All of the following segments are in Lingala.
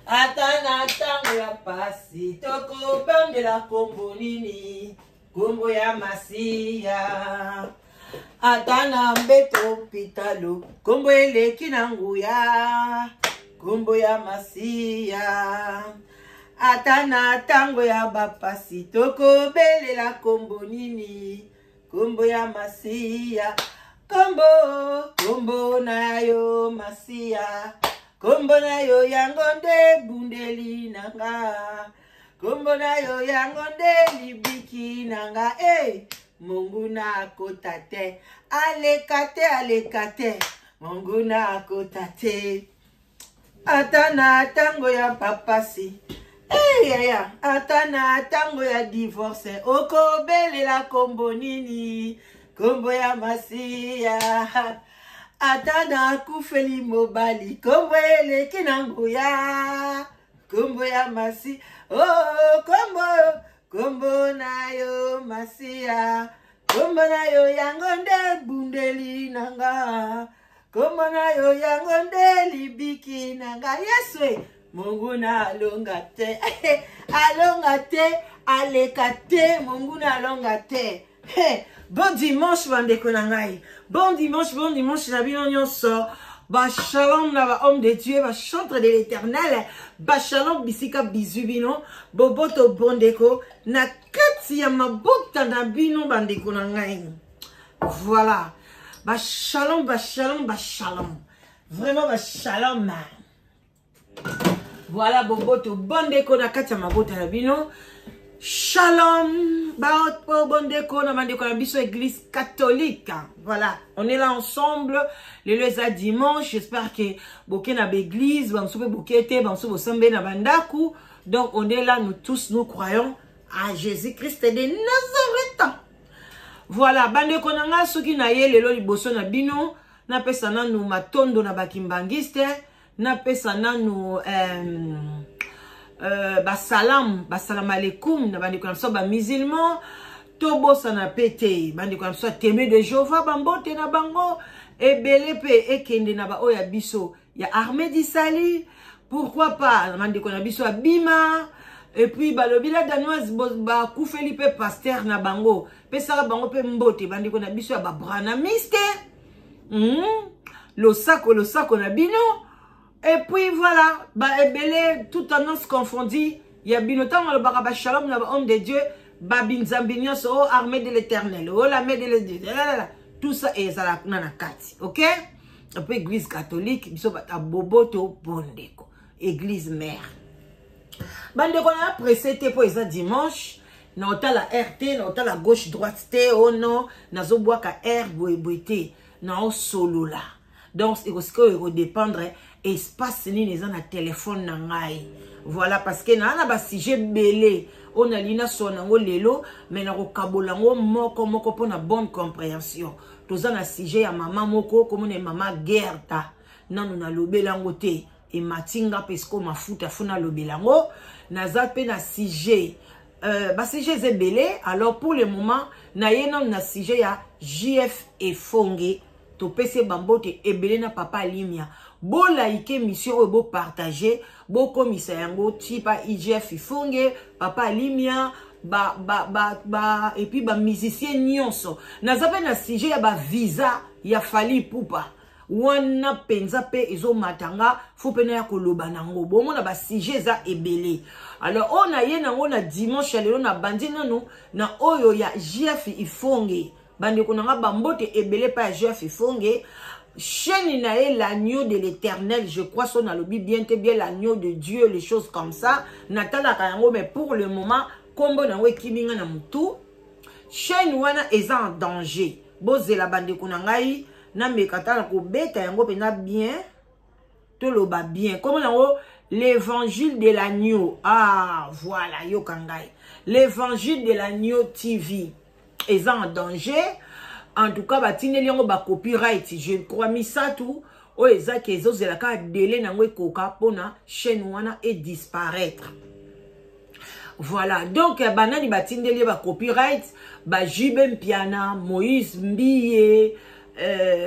Atana tango ya pasi toko bandela kombo nini kombo ya Masiya. Atana mbeto pitalo kombo eleki na nguya kombo ya Masiya. Atana tango ya bapasi toko belela kombo nini kombo ya Masiya. Kombo na yo Masiya. Kombo na yo yangonde bundeli nanga. Kombo na yo yangonde libiki nanga. Mungu na kotate. Alekate. Mungu na kotate. Atana tango ya papasi. Atana tango ya divorce. Oko belela kombo nini. Kombo ya Masiya. Atana kufeli mobali. Kombo eleki na nguya. Kombo ya Masiya. Oh, kombo na yo Masiya. Kombo na yo yangonde bundeli nanga. Kombo na yo yangonde libiki nanga. Yeswe. Mungu na alonga te. Alonga te. Alekate. Mungu na alonga te. Bon dimanche, bandeko nangai. Bon dimanche, na bino nyonso. Ba shalom na ba homme de Dieu, ba chantre de l'éternel. Ba shalom bisika bizubino. Boboto bondeko. Na kati ya mabota na bino bandeko nangai. Voilà. Ba shalom. Vraiment ba shalom. Voilà boboto bondeko na kati ya mabota na bino. Shalom, bondeko na bandeko na biso église catholique. Voilà, on est là ensemble le lundi dimanche. J'espère que boké na l'église, bansoube bokete, bansoube sambe na bandaku. Donc on est là, nous tous nous croyons à Jésus-Christ de Nazareth. Voilà, bandeko na nga soki na ye lelo liboso na bino, na pesa na nu matondo na bakimbangiste, na pesa na nu basalam alaikum na bandeko na so ba musulman tobo sana pete bandeko na so teme de Jéhovah bambote na bango ebele pe ekende na ba oya biso ya armée du salut, pourquoi pas bandeko na biso abima et puis balobila danoise ba kufeli pe pasteur na bango pe sara bango pe mbote bandeko na biso ya ba branamiste lo sako na bino. Et puis voilà, ebele, tout tendance confondue, il y a binotan le baraba shalom, homme de Dieu, babinzambignon, oh armée de l'éternel, oh l'armée de l'éternel, tout ça est à la nanakati, ok? Et puis église catholique, biso bata boboto bondeko, église mère. Bandeko na précédé pour les dimanche, na ota la RT, na ota la gauche droite T, oh non, na zo boaka R boeboité, na o solo là. Donc c'est ce que il dépendre espace ni les na téléphone na ngai. Voilà parce que na ba sujet belé on a lina sonango lelo mais na ko kabolango moko pour na bonne compréhension. Toza na sujet ya maman moko comme ne maman Gerta nanu na lobelango te et matinga pesco mafuta funa lobelango na zape na sujet ba sujet zebelé. Alors pour le moment na yena na sujet ya JF et Fonge to pese bambote ebele na papa Limia. Bo like mission bo partager bo komisa yango tipa IGF Fonge papa Limia et puis ba musicien nyonso na zape na sujet ya ba visa ya Fally Ipupa wana penza pe ezo matanga fu pena ya koloba nango bomo na ba sujet za ebele. Alors on a yena na dimanche lelo na bandi nanu na oyo ya IGF Fonge bande konanga bambote ebele pa JF Fonge. Chaîne nae l'agneau de l'éternel, je crois son a lobby bien l'agneau de Dieu, les choses comme ça. Natala kayango, mais pour le moment, kombo na we kiminga na mutu. Chaîne wana est en danger. Boze la bande konangai, na mekata na ko beta yango pena bien. To loba bien. Comme nango l'évangile de l'agneau. Ah, voilà, yo kangai. L'évangile de l'agneau TV est en danger. En tout cas, batine liango ba copyright. Je crois mis ça tout. O ezak ezo zelaka délai nango koka pona chaîne wana et disparaître. Voilà. Donc banani batine liango ba copyright, ba Jibem Piana, Moïse Mbiye,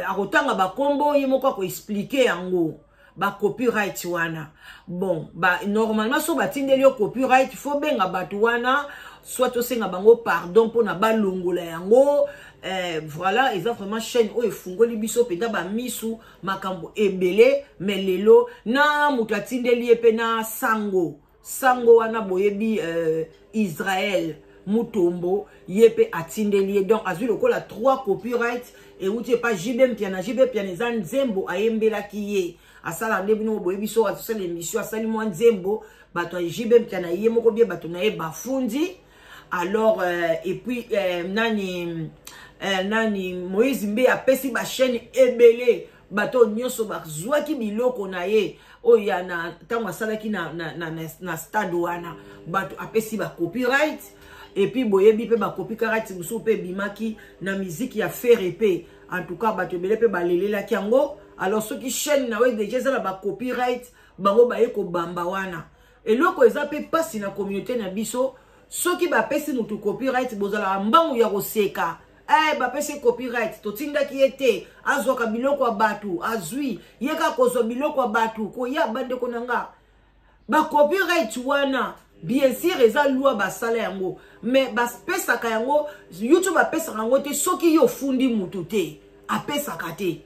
akotanga ba kombo yemoko ko expliquer yango. ba copyright wana. Bon, normalement so batindeli yo copyright faut benga batu wana soit osenga bango pardon pour na ba longola yango. Voilà, ils ont vraiment chaîne où efungoli biso penda ba misu makambo ebele mais lelo na mutatindeli epe na sango wana boyebi Israël mutombo yepe atindeli donc azui lokola 3 copyright et outi pas JB piana ezan nzembo ayembela kiye asala ndebino boyebi so asala émission asali mo nzembo bato JB piana ye moko bie bato na ye bafundi alors et puis nani Moïse Mbe apesi ba chaîne ebele bato nyonso bazwaki biloko na ye oya na tango asalaki na stade wana bato apesi ba copyright et puis boyebi pe ba copyright musu pe bimaki na musique ya Ferrepe en tout cas bato ebele pe balelela kiango alors ceux qui chaîne na we déjà za ba copyright bango ba eko bamba wana eloko eza pe pasi na communauté na biso ceux qui ba pesi mutu copyright bozala mbangu ya koseka ba pesi copyright to tinda ki ete azoka biloko batu azui yeka kozo biloko batu ko ya bande konanga ba copyright wana bien sûr eza loi ba sala yango mais ba pesa ka yango YouTube ba pesa yango te soki yo fundi mutu te apesa ka te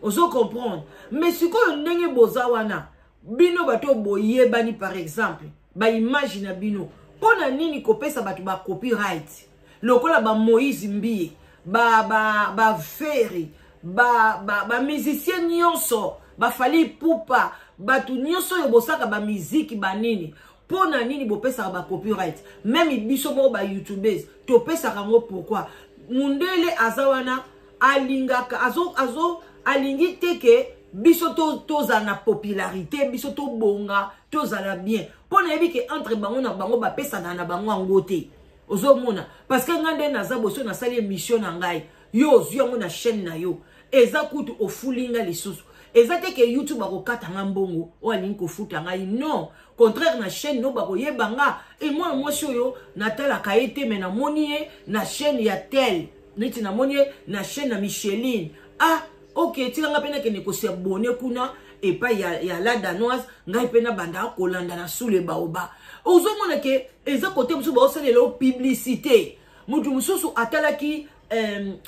ozo comprendre mais siko ndenge boza wana bino bato boye bani par exemple ba imagine bino pona nini kopesa batu ba copyright lokola ba Moïse Mbie ba Ferry ba musicien nyonso ba Fally Ipupa batu nyonso yo bosaka ba musique ba nini pona nini bopesa ba copyright même biso mo ba YouTubers to pesa kango pourquoi mundele azawana alingaka azo alingi teke biso toza na popularité biso to bonga toza la bien pona yebi ke entre bango na bango ba pesa na bango angote ozo mona parce que ngande na za boso na sali émission na ngai yo zuyongo na chaîne na yo eza kutu ofulinga lisusu eza te ke YouTube akokata ngambongo o alingi kofuta ngai non contraire na chaîne no bako yebanga et moi yo natala kaete mais na monie na chaîne ya tel niti na monie na chaîne na Micheline ok tika pena ke nekosi abonné kuna et pas ya la danoise ngai pena banda kolanda na sous le baoba ozo mona ke eza côté musu ba osalelo publicité mutu mususu atalaki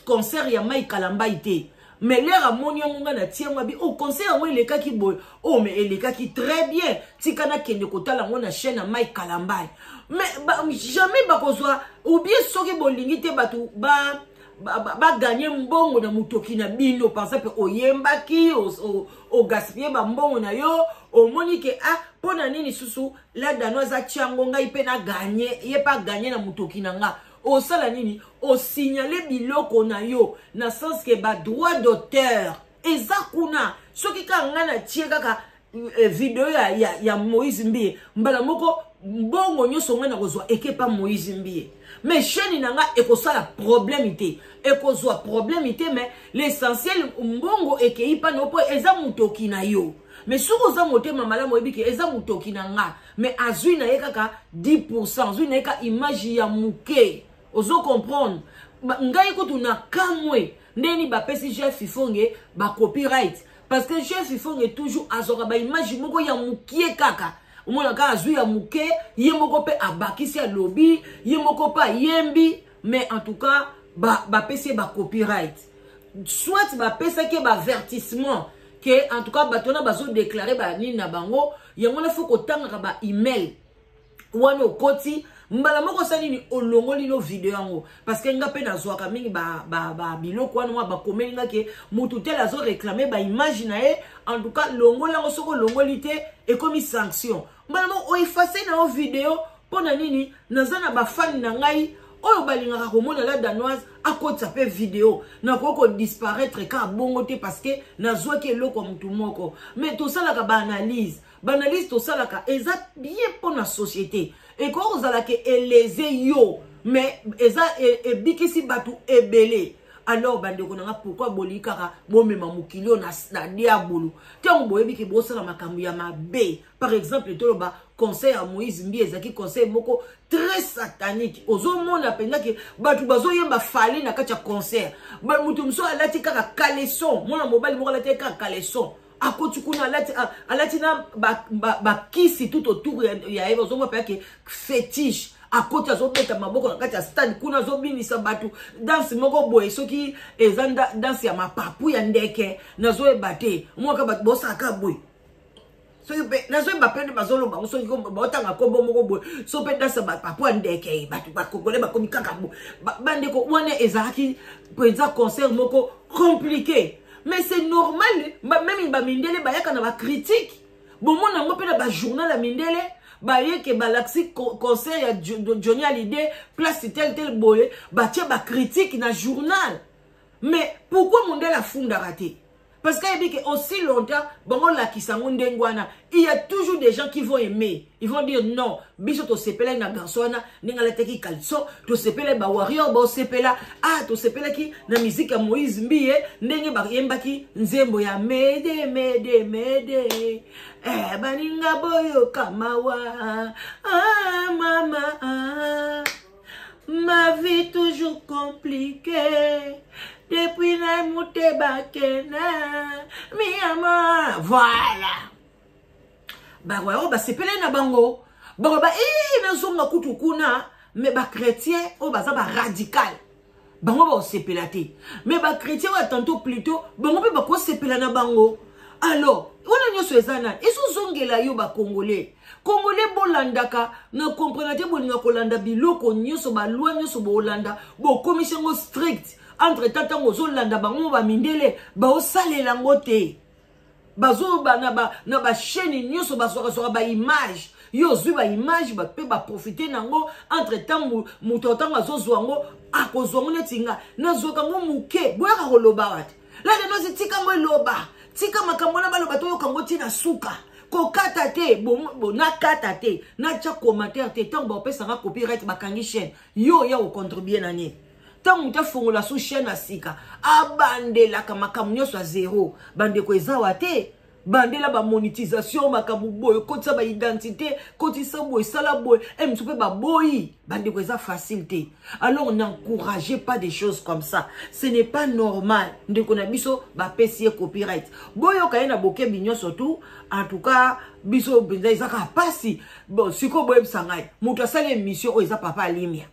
concert ya Mike Kalamba ite mais l'air amoni ngonga na tienga bi au concert ngo elekaki boy mais elekaki très bien tikana kende kotala ngo na chaîne ya Mike Kalamba mais jamais bakozwa ou bien soki bolingi te batu ba gagner mbongo na mutoki na bino par exemple oyembaki o gaspiller ba mbongo na yo o monike pona nini susu la danoise tiango ngai pe na gagner ye pas gagner na mutoki na nga o sala nini o signaler biloko na yo na sens que ba droit d'auteur ezakuna soki ka ngana tie kaka video ya Moïse Mbie mbala moko mbongo nyoso ngana kozwa ekepa Moïse Mbie mais chaîne nanga ekosala problème te ekozwa problème te mais l'essentiel mbongo ekeipa no po eza mutoki na yo mais soko za motema malamu ebiki eza mutoki na nga mais azui na yekaka 10% azui na yeka image ya muke ozo comprendre ngai kutu na kamwe ndeni ba pesi chef ifonge ba copyright parce que chef ifonge toujours azoka ba image moko ya mukie kaka umona ka azui ya muke ye moko pe abakisi ya lobby ye moko pa yembi mais en tout cas ba pesi ba copyright soit ba pesa ke ba avertissement que en tout cas batona bazo déclarer ba nini na bango yango na faut kotanga ba email wana okoti mbala moko sali ni olongoli no video yango parce que nga pe na zwaka mingi ba biloko wana ba komelinga ke mutu tel azo réclamer ba image na e en tout cas longola ngo soko longoli te et comme sanction mbala moko o effacer na o video pona nini nazana ba fan na ngai oyo balingaka komona la danoise akota pe video na koko disparaître ka bongo te parce que nazwaki eloko mutu moko mais to salaka ba analyse to salaka eza bien pour la société et quand vous allez élésé yo mais eza ebikisi batu ebele alors bande konanga pourquoi bolikaka bomema mukilio na diabolo tango boyebi ke bosala makambo ya mabe par exemple to ba conseil à Moïse Mbie ezaki conseil moko très satanique ozomona penza ke batu bazoyemba Fally na kati ya concert ba mutu mso alati kaka caleçon mona mobali moko alati kaka caleçon akoti kuna alati na ba kisi tout autour ya eva zo mopa ke fétiche akoti azobeta maboko na kati ya stade kuna zobinisa batu danse moko boye soki ezanda danse ya mapapu ya ndeke nazo ebate moka batu bosaka boye so nazo ebapende bazolo bango soki botanga kombo moko boye so pe danse mapapu ya ndeke batu bakokole bakomi kaka boye bandeko wana ezaki penza concert moko compliqué. Mais c'est normal, même ba mindele ba yaka na ba critique. Bon mon nango pe na ba journal la mindele, ba yeke ba laxi concert ya Johnny Hallyday, place tel boye, ba tia ba critique na journal. Mais pourquoi mondele a funda raté? Parce qu'il dit que aussi longtemps, bon la qui s'angondengwana, il y a toujours des gens qui vont aimer. Ils vont dire non, biso to sepela na garçona, ninga la teki kalso, to sepela ba warrior, ba sepela, to sepela ki na musique ya Moïse Mbiye, ndenge ba yemba ki nzembo ya mede. Baninga boyo kamawa, mama, ma vie toujours compliquée. Depuis la moute bakena, mi ama, voilà. Bah ouais, oh bah c'est pelé na bango. Bah na zonga kutu kuna, mais bah chrétien, oh bah ça bah radical. Bango bah c'est pelate. Mais bah chrétien ouais tantôt plutôt, bango bah quoi c'est pelé na bango. Alors, on a nyoso ezana, ils sont zongela yo ba congolais. Congolais bolandaka, na comprenate bolinga kolanda biloko nyoso ba loi nyoso bo Holanda, bo commission strict. Entre tata ngozo landa bango ba mindele ba osalela ngote bazo ba na ba chaîne nyoso ba soka ba image yo zwi ba image ba pe ba profiter nango entre temps mutotanga zo zwango akozwango netinga nazoka ngo muke boya ka koloba wat la de no tika ngo loba tika makambo na baloba to yokango tina suka ko kata te bo na kata te na cha commentaire te tant ba pesa nga copyright ba kangi chaîne yo ya o contribuer nani. Tant que tu la sous chaîne à sika, abandé la kamakamnyo soit zéro, bande ko ezawate, bande la ba monétisation, makamu boy, côté ba identité, côté ça boy, sala boy, tu peux ba boy, bande ko eza facilité. Alors n'encouragez pas des choses comme ça. Ce n'est pas normal. Ndeko na biso ba pesier copyright. Boy yo kayena boke binyo surtout, en tout cas biso benza ezaka pasi. Bon, siko boy sangai, mutu asale émission o eza papa alimia.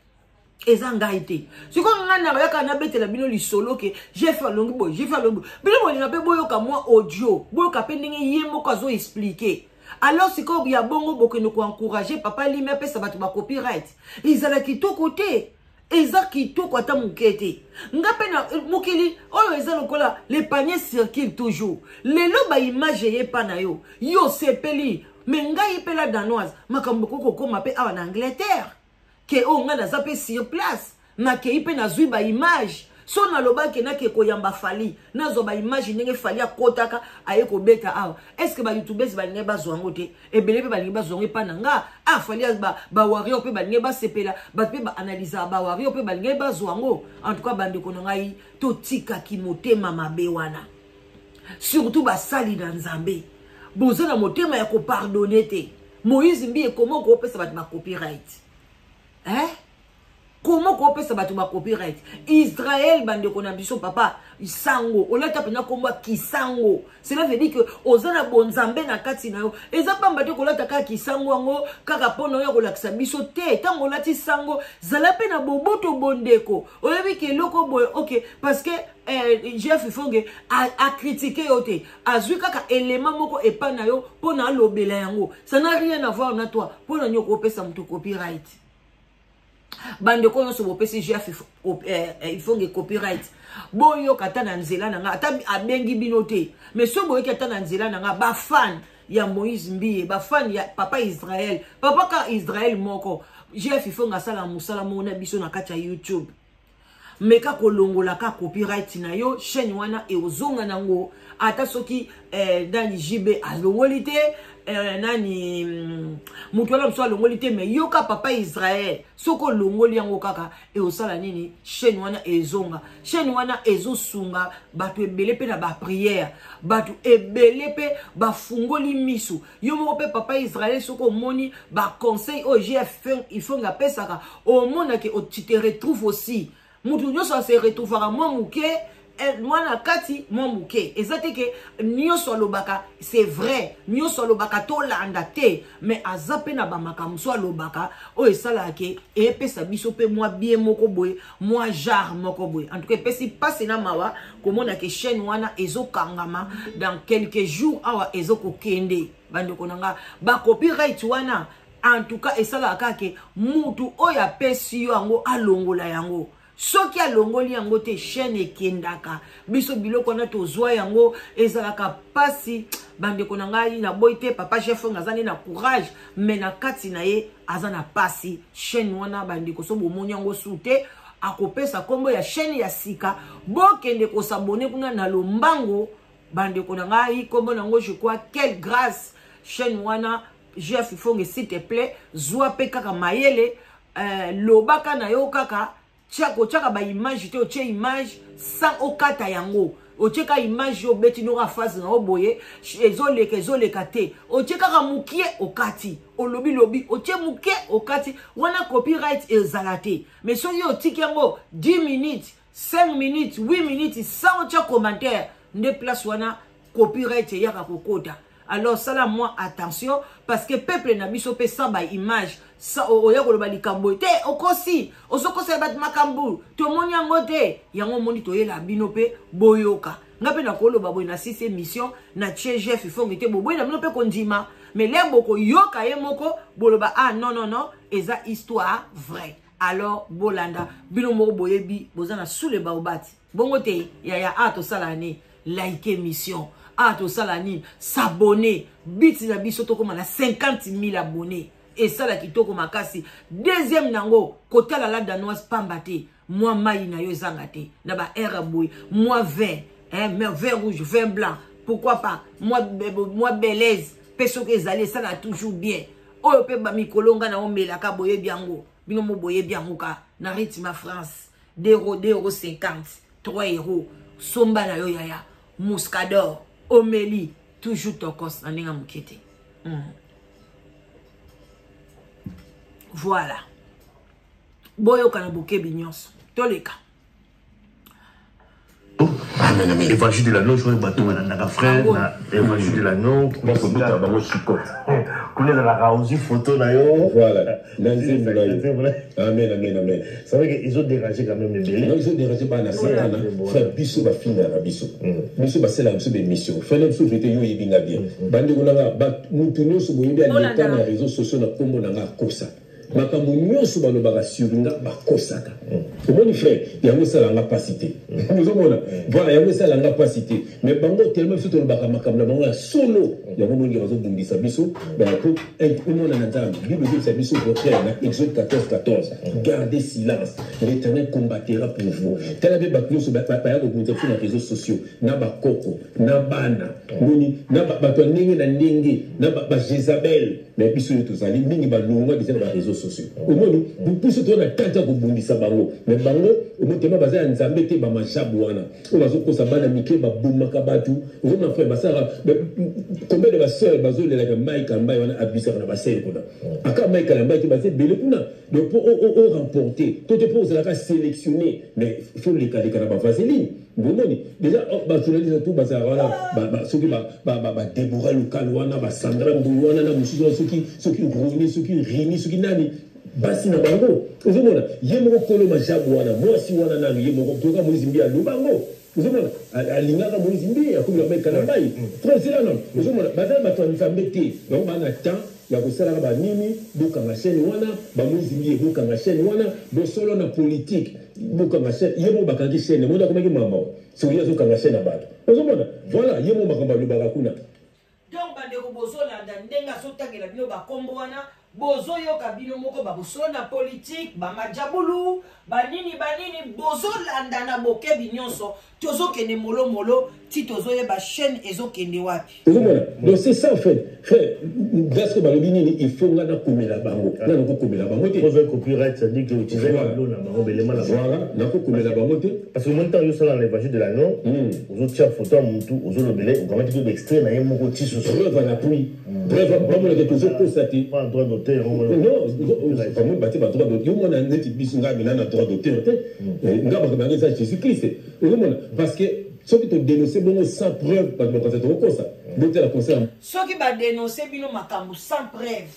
Ezangaite. Si quand on a yaka na bete la bino li solo que j'ai fait longue boy, j'ai fait longue. Bino mo linga pe boyo ka moi audio, boyo ka pe ndenge yemo ka zo expliquer. Alors si quand ya bongo boko ne ko encourager papa li me pe ça ba copyright. Ils ala ki to côté. Eza ki to kwata mukete. Ngape na mukili oyo eza lokola les paniers circulent toujours. Lelo ba image ye pa na yo. Yo sepeli, mais ngai pe la danoise, makambo koko ko mape awa na Angleterre. Que on a zappé sur place na ke ipe na zui ba image so na loba ke na ke koyamba fali na zo ba image ndenge fali akotaka aye ko beta awa est-ce que ba youtubers ba nge ba zwango te ebele pe ba nge ba zwango pa nanga fali ba warrior pe ba nge ba sepela ba pe ba analyser ba warrior pe ba nge ba zwango en tout cas bande ko ngai to tika ki motema mabe wana surtout ba sali na Nzambe bozo na motema ya ko pardonner te Moïse Mbiye comment ko pesa ba copyright. Hein? Comment qu'on peut se battre ma copyright? Israël, bande qu'on biso papa, isango. On l'a tapé na combat kisango. Cela veut dire que ozana bonzambe na kati na yo. Eza pa mbate ko la taka kisango ngo kaka pono yo ko lakisa biso te. Tango lati sango zalape na boboto bondeko. Oyebi ke loko boy OK parce que Jeff Fonge a critiqué yote. Azui kaka élément moko epa na yo pona lobela yango. Ça n'a rien à voir na toi. Pona nyoko pesa mtu copyright. Bande ko yo so bo PCGF il faut que copyright boyo kata na nzela na nga ata abengi binote mais so boyo kata na nzela na nga ba fan ya Moïse Mbiye ba fan ya papa Israël papa ka Israël moko GF il faut nga sala musala mona biso na kati ya YouTube meka kolongola ka copyright na yo chaîne wana e ozonga nango ata soki dans JB alongolite nani mutu ala mso alongolite me yoka papa Israël soko longoli yango kaka e osala nini chaîne wana ezonga chaîne wana ezosunga batu ebele pe na ba prière batu ebele pe ba fungoli misu yo moko pe papa Israël soko moni ba conseil o GF il faut nga pesaka au monde que tu te retrouves aussi mutu nyoso se retrouvera moi muke moi na kati moi muke ezate ke nyoso lobaka c'est vrai nyoso lobaka to landa te mais azape na ba makamso lobaka o esala ke epesa biso pe moi bien moko boye moi jar moko boye en tout cas pesi passe na mawa komona ke chaîne wana ezokangama dans quelques jours awa ezokokende bande konanga ba copyright wana en tout cas esala kake mutu oya pesi yango alongola yango soki alongoli yango te chaîne ekendaka biso biloko na tozwa yango ezalaka pasi bande konanga na boite papa chef ngazani na courage mais na kati na ye azana pasi chaîne wana bande ko so bomoni yango sute akopesa kombo ya chaîne ya sika bokende ko s'abonner kuna na lombango bande konanga kombo nango je crois quelle grâce chaîne wana Jeff Fonge s'il te plaît zwa pe kaka mayele lobaka na yo kaka tchaka ba image te oche image sans okata yango ocheka image yo beti no face na oboye ezoleka te ocheka mukie okati olobi lobi oche mukie okati wana copyright ezalate mais so yo tiki yango 10 minutes 5 minutes 8 minutes sans ocha commentaire ne place wana copyright yaka kokota. Alors ça là moi attention parce que peuple na biso pe sa ba image sa oya ko ba likambo te okosi ozokosa bat makambu to moni yango te yango moni to yela bino pe boyoka ngape na kolo ba boy na 6 émission na Jeff Fonge te boy na bino pe kondima mais les boko yoka ye moko boloba ah non eza histoire vraie. Alors bolanda bino moko boyebi bozana sous le baobati bongo te ya ato salane like émission to salani s'abonner biti na biso to koma na 50 000 abonnés et ça la kitoko makasi deuxième nango kotala la danoise pambate moi mai na yo zangate na ba eraboui moi vert mais vert rouge vert blanc pourquoi pas moi belaise peso que ezali ça la toujours bien oyo pe ba mikolonga na omela ka boye biango bino mo boye biango ka na rythme France 2,50 €3 somba na yo yaya muscador Omélie, toujours tokos, n'enga mukete. Voilà. Boyo kanabuke binyos. Toleka. Évangile de l'anneau, je vois le bateau, un frère, évangile de l'anneau, qui va se mettre à la chicote. Coulez dans la rausie photo, voilà. Amen. C'est vrai qu'ils ont dérangé quand même les bébés. Non, ils ont dérangé par la Satan. Frère, Bissou va finir la Bissou. Bissou va c'est la mission. Fallait souffler yo yibinga bien. Bande konanga, nous tournons sur le réseaux sociaux na kombo nanga kosa. makambo nyonso balobaka sur nga bakosaka omoni frère yango esalanga pasi te ozomona voilà yango esalanga pasi te mais bango tellement biso tolobaka makambo na bango ya solo yango mongi bazobundisa biso po omona na nzambe bible ezobisa biso contraire na Exode 14:14 gardez silence, l'Éternel combattra pour vous. Tala be bato nyonso baya kobundisa biso na réseaux sociaux na bakoko na bana na bato ndenge na ndenge na bajezabel mais biso yo tozali mingi balongwa déjà na réseaux sociaux omoni biso tona tata kobundisa bango mais bango omotema baza ya nzambe te bamajabu wana oyo bazokosa bana mike babomaka bato ozomona frère basara combien de basœurs bazolelaka maika mbai wana abisaka na basere kuna aka maika na mbai te baza ebele kuna donc po o remporter to te po ozalaka sélectionné mais il faut lekaleka na bavaseline bomoni déjà bajournaliste tout bazala wana soki badébora lokal wana basandra mbulu wana na mosusu wana soki roni soki rini soki nani basi na bango ozomona ye moko kolo majabu wana mwasi wana nanu ye moko toka moïse mbi alobango ozomona alingaka moïse mbi akomi maika na mbai frère non ozomona bazala bato ya nzambe te bango bana temps ya kosalaka banini bokanga chaîne wana bamoïse mbi bokanga chaîne wana bosolo na politique bokanga chaîne ye moko bakangi chaîne moto akomaki mama soki azokanga chaîne na bato ozomona voilà ye moko makambo alobaka kuna donc bandeko bozolanda ndenge azotangela bino bakombo wana bozoyoka bino moko babosolo na politique bamajabulu banini bozolanda na bokebi nyonso tozokende molomolo ti tozoyeba chaîne ezokende wapi donc c'est ça en fait frère parce que balobi nini il faut ngana komela bango ngana ko komela bango te pour copyright ça dit que utiliser la na bango belema la voilà na ko komela bango te parce que mon temps yo sala l'évangile de l'anneau ozo tia photo muntu ozo lobele on va mettre extrait na yemo ko ti so va na pluie bref vraiment que toujours constater pas droit d'auteur. Non, vraiment, bâti droit d'auteur. Yo mona neti biso nga bina na droit d'auteur te. Nga ba ka ça Jésus-Christ. Parce que ceux qui te dénoncent bon sans preuve parce que quand c'est trop ça. Donc la concerne. Ceux qui ba dénoncer bino makambo sans preuve.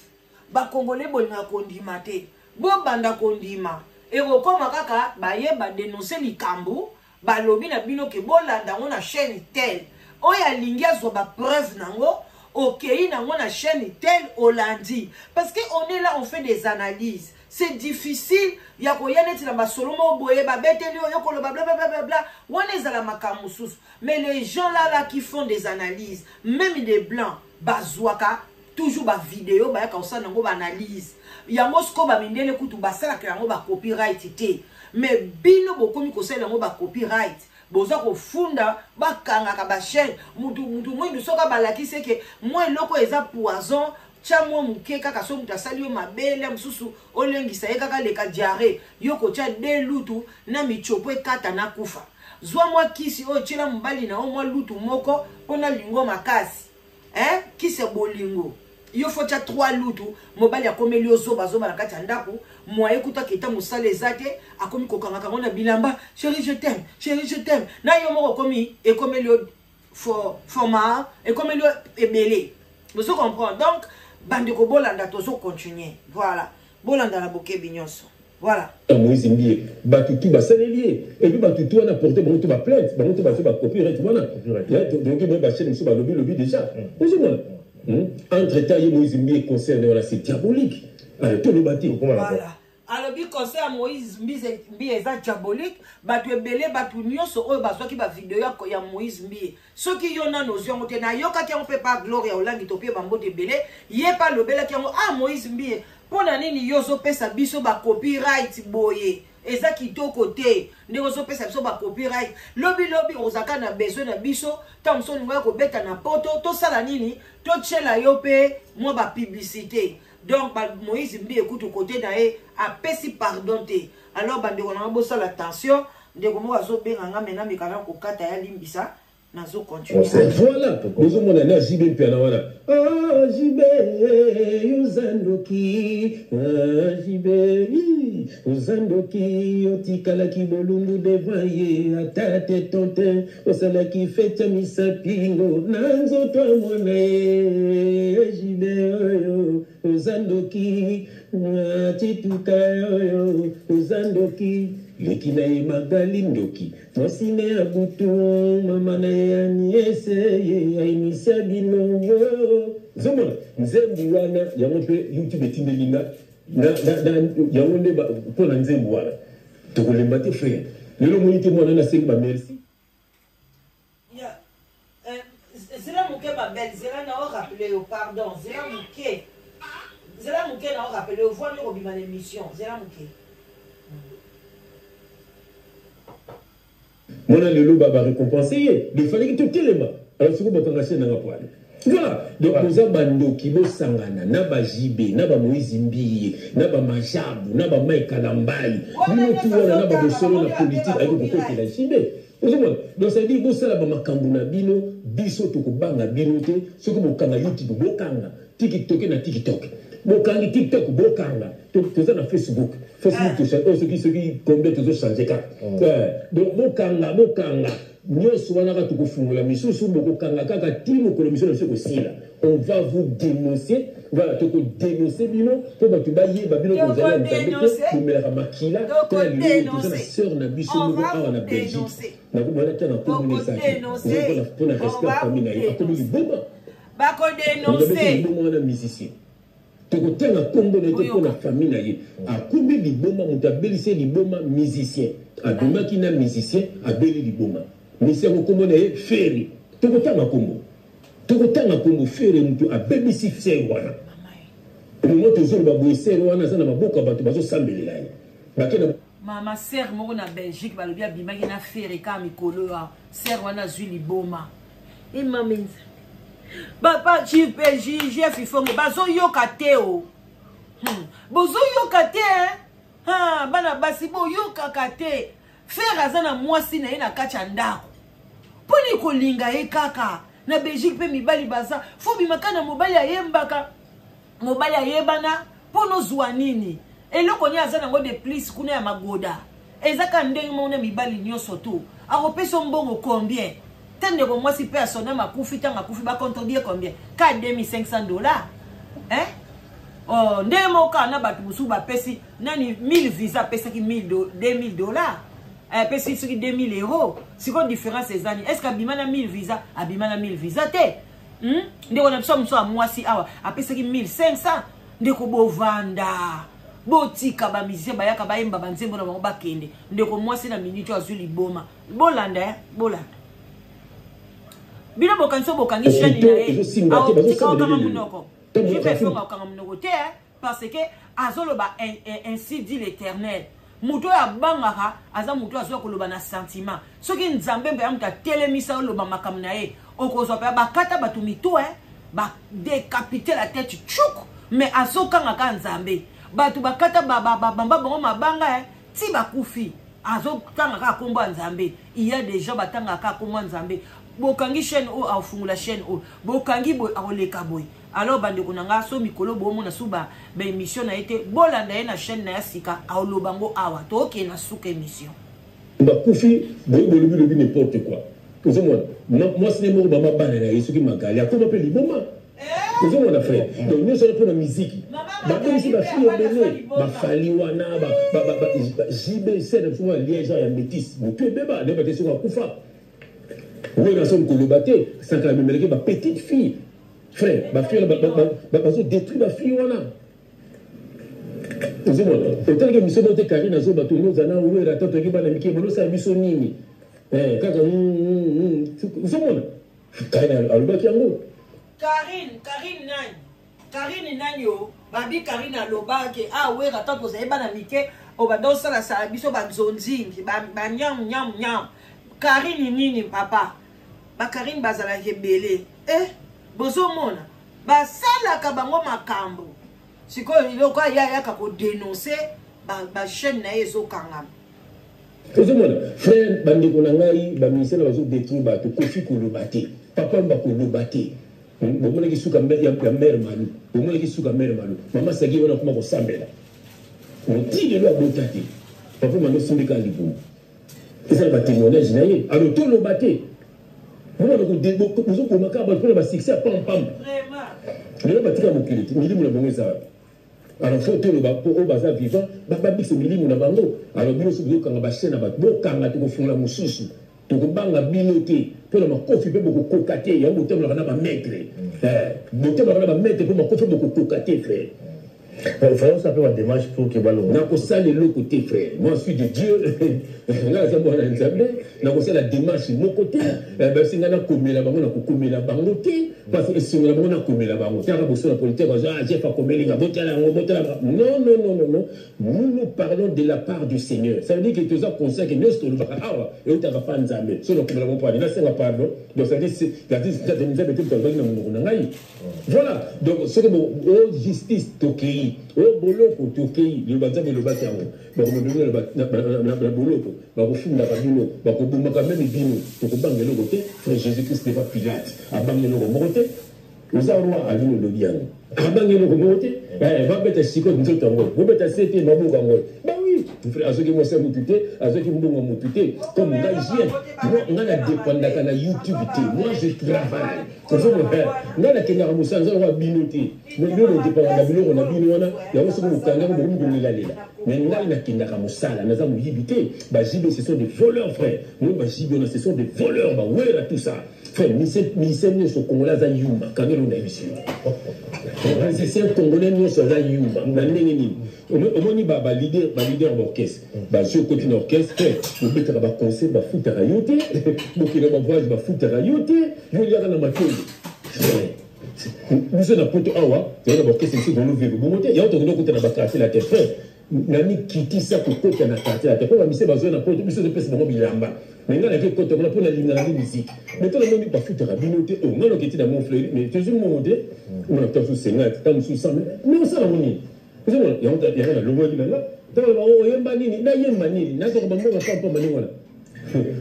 Ba congolais bolina kondima te. Bo banda kondima. Et rekoma kaka ba ye ba dénoncer likambo, ba lobi na bino ke bolanda on a chaîne telle. Oya lingia zo ba preuve nango. Ok, on a chaîne telle Hollandi. Parce qu'on est là, on fait des analyses. C'est difficile. Il y a mais les gens là qui font des analyses, même les blancs, bazouaka, toujours ba vidéo, ba comme ça, on analyse. Il y a mosko ba mindele kutu basala que on ba copyright té. Mais bino beaucoup mi conseil on ba copyright. Boza ko funda bakanga ka ba chaîne mutu mwindu soka balaki c'est que moi loko eza poison tia moi muke kaka so mutu asali yo mabele mususu olengisa ye kaka leka diarrhée yoko tia de lutu na michopo ekata na kufa zwa moi kisi o tila mbali na o moi lutu moko pona lingo makasi kisi bolingo yo faut tia 3 lutu mobali akomeli ozoba zoba na kati ndako moi écoute kita musale ezate akomi kokanga kango na bilamba chérie je t'aime na yo moko komi e komeli format e komeli ebele vous comprenez donc bande ko bolanda tozo continuer voilà bolanda la boke binyonso voilà Moïse Mbie batutu basalelier et puis batutu on a porté bon tout ba plainte bon tout ba fait ba copyright voilà donc même ba chaîne musu ba lobby déjà vous voyez entre-temps Moïse Mbie concerne voilà c'est diabolique tout le bâti voilà. Alors, bi conseil à Moïse Mbie est diabolique, batu ebele batu nyonso oyo bazwaki ba vidéo ya Moïse Mbie. Ceux qui yona notion mote na yoka ki on peut pas gloire ya olangi topie bambote ebele, yé pas lobela ki Moïse Mbie. Pona nini yozo pesa biso ba copyright boye. Eza kitoko te. Ndeko zo pesa biso ba copyright. Lobi ozaka na besoin na biso, tamso ninga ko beta na poto, to sala nini, to tchela yo pe moi ba publicité. Donc, Moïse Mbie écoute au côté d'ailleurs, a pési pardon. Alors, on a besoin l'attention. De comment on a besoin maintenant, mais quand on a besoin limbisa, nazo continue. Voilà, nous avons un JB Pianawana. Ah, JB, Uzandoki, JB, Uzandoki, Otikala ki bolundu devaye, atate tonte, osala ki fete misapingo, nanzo to mone, JB, Uzandoki, tituka Uzandoki. Lekina magali ndoki mwasine abutu mama na yaniese ainisa binongo zomona nzembu wana yango pe YouTube etindelinga na yango nde pona nzembu wana tokolemba te frère lelo moyite mwana na sengi ba merci ya zela muke ba belle zela na o rappeler au pardon zela muke na o rappeler au voir le robima l'émission zela muke Mon lelo baba récompensé il fallait que tu téléma alors c'est quoi ton chaîne na poil voilà donc nous abando ki bo sangana na ba jibe na ba Moïse Mbie na ba majabu na ba Mike Lambai nous tout na ba solo na politique avec beaucoup la jibe donc ça dit bo sala ba makambu na bino biso to ko banga bino te ce que bo kanga YouTube bo kanga TikTok na TikTok bo kanga TikTok bo kanga to ça na Facebook ceux qui combien tous changer car donc bokanga nyonso wana ka tukufungola misusu bokanga kaka timo ko mission na seko sila on va vous dénoncer voilà to ko dénoncer bino to ba tubaye ba bino ko zala mtabete ko mela makila to la sœur na biso mo ko na Belgique na ko mala tana ko ni ça pour la respect famille na ye ko bi bomba ba ko dénoncer bomba na musicien tokotenga kombo na ete pona famille na ye akumbi liboma mutu abelisi liboma musicien abimaki na musicien abeli liboma misi yango kombo na ye fere tokotanga kombo fere mutu abebisi fere wana omo tozoloba boye fere wana aza na maboko ya bato bazosambelela ye bakena mama ser moko na Belgique balobi abimaki na fere ka mikolo ya ser wana azwi liboma emamenza Papa JF il faut bazo yoka te o bozo yoka te bana basi bo yoka kate faire azana mwasi na ina kacha ndako poni ko linga e kaka na Belgique pe mibali baza fo bimakana mobali ayembaka mobali ayebana pour nos zouanini et le konya azana ngo de plus kuna ya magoda ezaka ndenge mona mibali nyonso to akopesa mbongo combien tende ko mwasi personne makufi tanga kufi ba contredire combien ka $2500 hein oh ndemo kana batu busu ba pesi nani 1000 visa pesa ki $2000 pesi sur 2000 euros siko différence ezani est-ce que abimana 1000 visa abimana 1000 visa te ndeko na biso mso mwasi awa apesa ki 1500 ndeko bovanda botika ba musicien bayaka bayemba banzembo na bango bakende ndeko mwasi na minute azuli liboma bolanda bolanda bino bokanso bokangi chaîne na ye aotika okanga munoko je vais faire okanga munoko te parce que azoloba ainsi dit l'Éternel muto ya bangaka aza muto azo koloba na sentiment soki nzambe mbe amuta telemisa oloba makambo na ye okozwa pe bakata batu mito ba décapiter la tête tchouk mais azokanga ka nzambe batu bakata bamba bango mabanga ti bakufi azokanga ka kombo nzambe il y a des gens batanga ka kombo nzambe bokangi chaîne o afungula chaîne o bokangi boy aoleka boy alors bande konanga so mikolo bo mona suba ba émission na été bolanda ye na chaîne na ya sika aolobango awa to ke na suka émission bakufi boy bolobi n'importe quoi tout moi c'est mo ba mabana na yesu ki magali akoma pe liboma tout mon frère donc nous sommes pour la musique ba ici ba fille belé ba fali wana ba JBC de fois liège ya métis mo pe beba ne ba te sur kufa oui dans son colobaté sans que la même ba petite fille frère ba fille ba détruire ba fille wana tout autant que monsieur noté Karine azo bato nous ana oui la tante ki ba na miki bolo sa biso nini kaka tout Karine alobaki yango Karine nani yo babi Karine alobaki we rata to za bana mike o ba dosa la sa biso ba zonzi ba nyam Karine nini papa ba Karine bazala hebele bozo mona ba sala ka bango makambo siko iloko ya ka ko dénoncer ba chaîne na yezo kangam tout mona frère bandeko na ngai ba ministère bazo détruire ba to kofi ko lobate papa mba ko lobate bomona ki suka mbele ya mère malu bomona ki suka mère malu mama sagi wana kuma ko sambela on dit de lo botate papa mano sindika libu eza ba témoignage na ye alors to lobate bomona ko debo ko ko makaba ko ba succès pam vraiment le batika mokili milimu na bango eza alors faut to loba ko baza vivant ba biso milimu na bango alors bino subi ko ngaba chaîne ba bo kanga to ko fungula mususu to ko banga binote pour le makofi pe boko kokate ya motem na ba maître motem na ba maître pour makofi boko kokate frère il faut ça faire une démarche pour que ballon na ko sale le côté frère moi je suis de Dieu là ça bon ensemble na ko sala démarche mon côté ba singa na komela bango na ko komela bango te parce que singa bango na komela bango ta ka bosso la politique j'ai pas komeli nga botala non nous parlons de la part du Seigneur ça veut dire que tu as conscient que nous sommes le baka et on t'a pas nzambe so na komela bon pas na singa pardon donc ça dit la nzambe te to na ngai voilà donc ce que justice toki o boloko toki le banzambe le batango ba ko donner la boloko ba ko funda ba bino ba ko buma ka même bino to ko bangelo côté frère Jésus-Christ n'est pas Pilate a bangelo ko mokote oza roi a bino le bien a bangelo ko mokote va beta siko nzoto ngo go beta sete mabuka ngo ba oui frère azoki mo se mutute azoki mbongo mutute comme ngai je moi na dépendaka na YouTube te moi je travaille ko zo mo faire ngana kenya mo sanza wa bino te mo bino dépendaka bino na bino wana ya wo soko mukanga mo mo ngelalela mais ngai na kindaka mosala naza mo yibité ba jibe ce sont des voleurs frère moi ba jibe ce sont des voleurs ba wera tout ça frère ministère nyonso congolais za yuma kangelo na émission c'est un congolais nyonso za yuma na ndenge nini omoni ba leader d'orchestre ba jeu côté d'orchestre mo betaka ba concert ba futaka yote mo kina ba voyage ba futaka yote yo yaka na makende nous na poto awa ya ba orchestre ici dans le vélo bon moté ya to côté na ba quartier la terre nani kiti sa ko côté na quartier la terre ko ba mise ba zo na poto biso de pesa bango bilamba mais ngana ke côté na pona linga na musique mais to na mo ba futaka binote o ngalo kiti na mon frère mais toujours mon modé on a tant sous 50 tant sous 100 mais ça la moni vous savez il y a la logo qui là to ba o yemba nini na yemba nini na to ba mo ba papa mani wala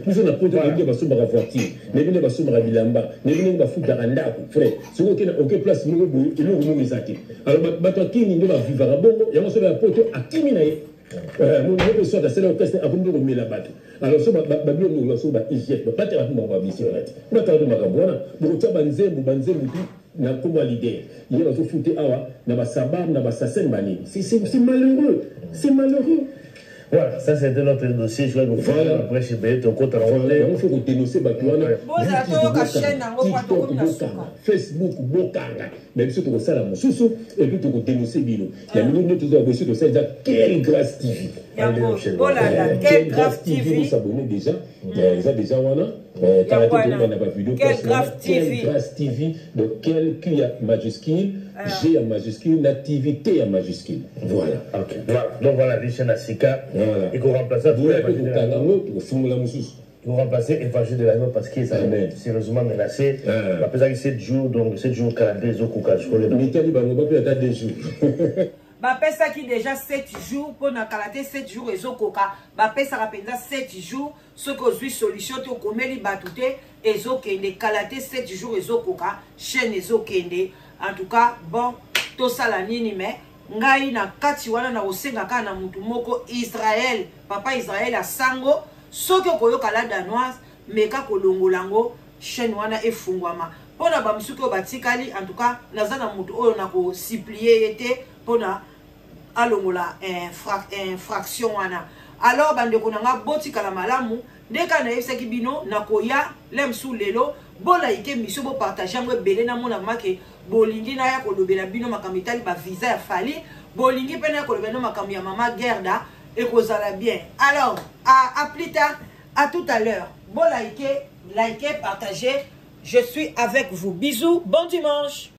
Nous on a poto de dire baso bara voiture, ne bine baso bara bilamba, ne bine ba futa randa frère. C'est OK place nous boy, et nous nous misaki. Alors bato kini ndio ba vivre bongo, ya moso ba poto akimi na ye. Mon neveu soit c'est le question à vous de la batte. Alors so ba bio nous so ba hygiène, ba te raconter ma mission là. Na ta de makabwana, bo ta banzembu na comme l'idée. Il y a so futé awa na ba sabab na ba sasen bani. C'est malheureux. C'est malheureux. Voilà, ça c'était notre dossier. Je vais vous faire après chez Béto. Il faut dénoncer Facebook, Bokanga. Même si tu as ça, et puis tu as dénoncé Bino. Il y a une autre chose de ça, quelle grâce TV. Quelle grâce TV. Vous s'abonnez déjà. Ils ont déjà quelle grâce TV. Donc quel Q à majuscule, G à majuscule, nativité à majuscule. Voilà. Ok. Donc voilà, les chaînes à Sika. Voilà. Et qu'on remplace ça. Ils vont remplacer Évangile de l'Agneau parce qu'il est sérieusement menacé. Après ça, 7 jours, donc 7 jours, calendrier, Zokuka. Je connais. L'Italie va nous pas attendre 2 jours. Bapesa qui déjà 7 jours pour na kalaté 7 jours et Zokoka. Bapesa rapenda 7 jours. Ce que je suis solution, tu connais les batouté et Zokende. Kalaté 7 jours et Zokoka. Chaîne et Zokende. En tout cas, bon, tout ça la nini mais. Ngai na kati wana na osenga ka na mutu moko Israël. Papa Israël a sango. Soki okoyoka la danoise meka kolongolango chaîne wana efungwama pona ba msuki o batikali en tout cas nazana mutu oyo na ko supplier ete pona alongola infraction wana alors bande konanga botikala malamu ndeka na yesaki bino na koya lemsu lelo bola ike miso bo partager ngo belé na mona make bolingi na ya kolobela bino makamitali ba visa ya fali bolingi pena kolobela makam ya mama Gerda et que ça va bien. Alors, à plus tard, à tout à l'heure. Bon, likez, partagez. Je suis avec vous. Bisous, bon dimanche.